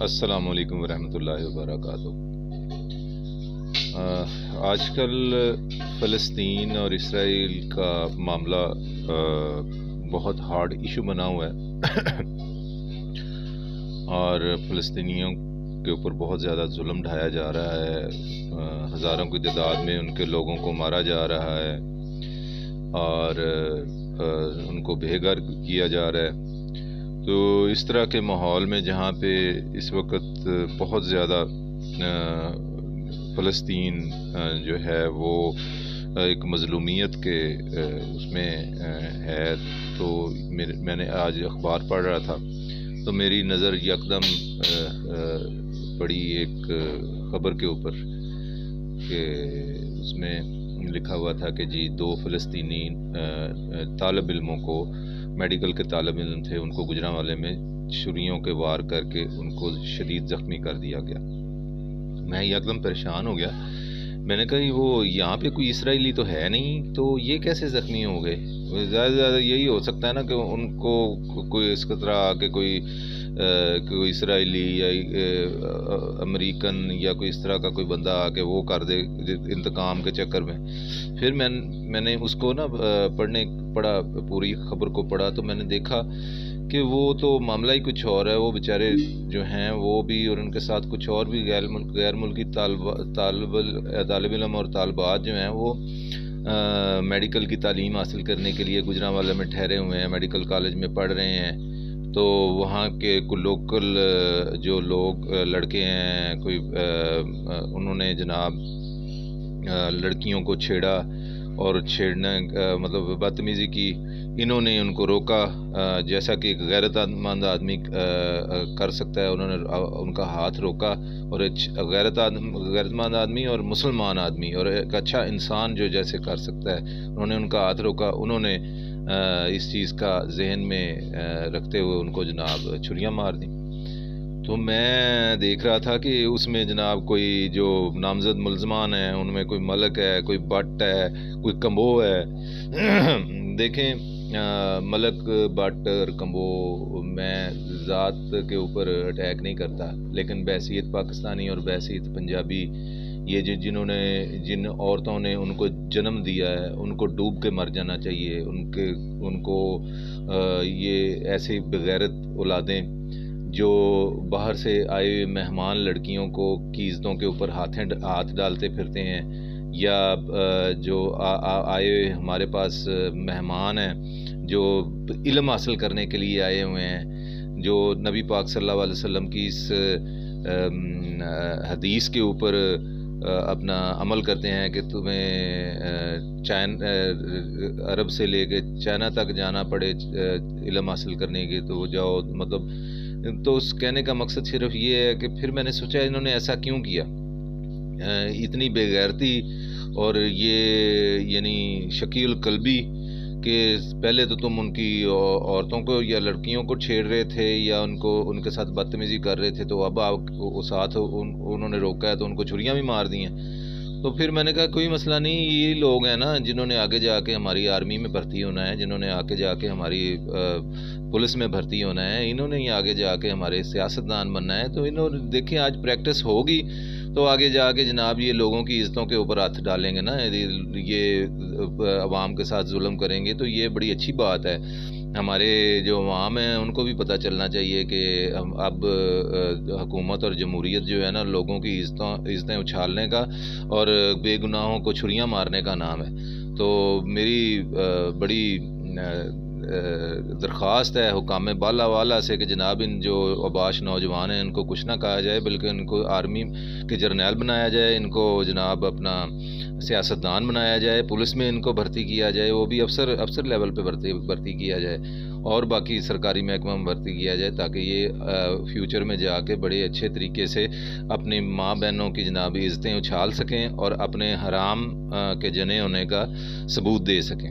السلام علیکم ورحمۃ اللہ وبرکاتہ۔ آج کل فلسطین اور اسرائیل کا معاملہ بہت ہارڈ ایشو بنا ہوا ہے اور فلسطینیوں کے اوپر بہت زیادہ ظلم ڈھایا جا رہا ہے۔ ہزاروں کی تعداد میں ان کے لوگوں کو مارا جا رہا ہے اور ان کو بے گھر کیا جا رہا ہے۔ تو اس طرح کے ماحول میں جہاں پہ اس وقت بہت زیادہ فلسطین جو ہے وہ ایک مظلومیت کے اس میں ہے، تو میں نے آج اخبار پڑھ رہا تھا تو میری نظر یکدم پڑی ایک خبر کے اوپر کہ اس میں لکھا ہوا تھا کہ جی 2 فلسطینی طالب علموں کو، میڈیکل کے طالب علم تھے، ان کو گجرانوالے میں چھریوں کے وار کر کے ان کو شدید زخمی کر دیا گیا۔ میں یکدم پریشان ہو گیا۔ میں نے کہا وہ یہاں پہ کوئی اسرائیلی تو ہے نہیں، تو یہ کیسے زخمی ہو گئے؟ زیادہ سے زیادہ یہی ہو سکتا ہے نا کہ ان کو کوئی اس طرح آ کے کوئی اسرائیلی یا امریکن یا کوئی اس طرح کا کوئی بندہ آ کے وہ کر دے انتقام کے چکر میں۔ پھر میں نے اس کو نا پڑھا پوری خبر کو پڑھا تو میں نے دیکھا کہ وہ تو معاملہ ہی کچھ اور ہے۔ وہ بیچارے جو ہیں وہ بھی، اور ان کے ساتھ کچھ اور بھی غیر ملکی طالب علم اور طالبات جو ہیں وہ میڈیکل کی تعلیم حاصل کرنے کے لیے گجرانوالے میں ٹھہرے ہوئے ہیں، میڈیکل کالج میں پڑھ رہے ہیں۔ تو وہاں کے لوکل جو لوگ لڑکے ہیں، کوئی انہوں نے جناب لڑکیوں کو چھیڑا اور چھیڑنے مطلب بدتمیزی کی۔ انہوں نے ان کو روکا جیسا کہ ایک غیرت مند آدمی کر سکتا ہے۔ انہوں نے ان کا ہاتھ روکا، اور غیرت مند آدمی اور مسلمان آدمی اور ایک اچھا انسان جو جیسے کر سکتا ہے، انہوں نے ان کا ہاتھ روکا۔ انہوں نے اس چیز کا ذہن میں رکھتے ہوئے ان کو جناب چھریاں مار دیں۔ تو میں دیکھ رہا تھا کہ اس میں جناب کوئی جو نامزد ملزمان ہیں ان میں کوئی ملک ہے، کوئی بٹ ہے، کوئی کمبو ہے۔ دیکھیں ملک، بٹ اور کمبو، میں ذات کے اوپر اٹیک نہیں کرتا، لیکن بحیثیت پاکستانی اور بحیثیت پنجابی، یہ جن عورتوں نے ان کو جنم دیا ہے ان کو ڈوب کے مر جانا چاہیے۔ ان کو یہ ایسی بغیرت اولادیں جو باہر سے آئے ہوئے مہمان لڑکیوں کی عزتوں کے اوپر ہاتھ ڈالتے پھرتے ہیں، یا جو آئے ہوئے ہمارے پاس مہمان ہیں جو علم حاصل کرنے کے لیے آئے ہوئے ہیں، جو نبی پاک صلی اللہ علیہ وسلم کی اس حدیث کے اوپر اپنا عمل کرتے ہیں کہ تمہیں عرب سے لے کے چائنا تک جانا پڑے علم حاصل کرنے کے تو جاؤ، مطلب تو اس کہنے کا مقصد صرف یہ ہے کہ پھر میں نے سوچا انہوں نے ایسا کیوں کیا، اتنی بے غیرتی اور یہ یعنی شقی القلبی کہ پہلے تو تم ان کی عورتوں کو یا لڑکیوں کو چھیڑ رہے تھے یا ان کے ساتھ بدتمیزی کر رہے تھے، تو اب آپ ساتھ انہوں نے روکا ہے تو ان کو چھریاں بھی مار دی ہیں۔ تو پھر میں نے کہا کوئی مسئلہ نہیں، یہ لوگ ہیں نا جنہوں نے آگے جا کے ہماری آرمی میں بھرتی ہونا ہے، جنہوں نے آگے جا کے ہماری پولیس میں بھرتی ہونا ہے، انہوں نے ہی آگے جا کے ہمارے سیاستدان بننا ہے۔ تو انہوں نے دیکھیں آج پریکٹس ہوگی تو آگے جا کے جناب یہ لوگوں کی عزتوں کے اوپر ہاتھ ڈالیں گے نا، یہ عوام کے ساتھ ظلم کریں گے، تو یہ بڑی اچھی بات ہے۔ ہمارے جو عوام ہیں ان کو بھی پتہ چلنا چاہیے کہ اب حکومت اور جمہوریت جو ہے نا لوگوں کی عزتیں اچھالنے کا اور بے گناہوں کو چھریاں مارنے کا نام ہے۔ تو میری بڑی درخواست ہے حکام بالا والا سے کہ جناب ان جو اباش نوجوان ہیں ان کو کچھ نہ کہا جائے، بلکہ ان کو آرمی کے جرنیل بنایا جائے، ان کو جناب اپنا سیاستدان بنایا جائے، پولیس میں ان کو بھرتی کیا جائے، وہ بھی افسر لیول پہ بھرتی کیا جائے، اور باقی سرکاری محکمہ میں بھرتی کیا جائے، تاکہ یہ فیوچر میں جا کے بڑے اچھے طریقے سے اپنی ماں بہنوں کی جناب عزتیں اچھال سکیں اور اپنے حرام کے جنے ہونے کا ثبوت دے سکیں۔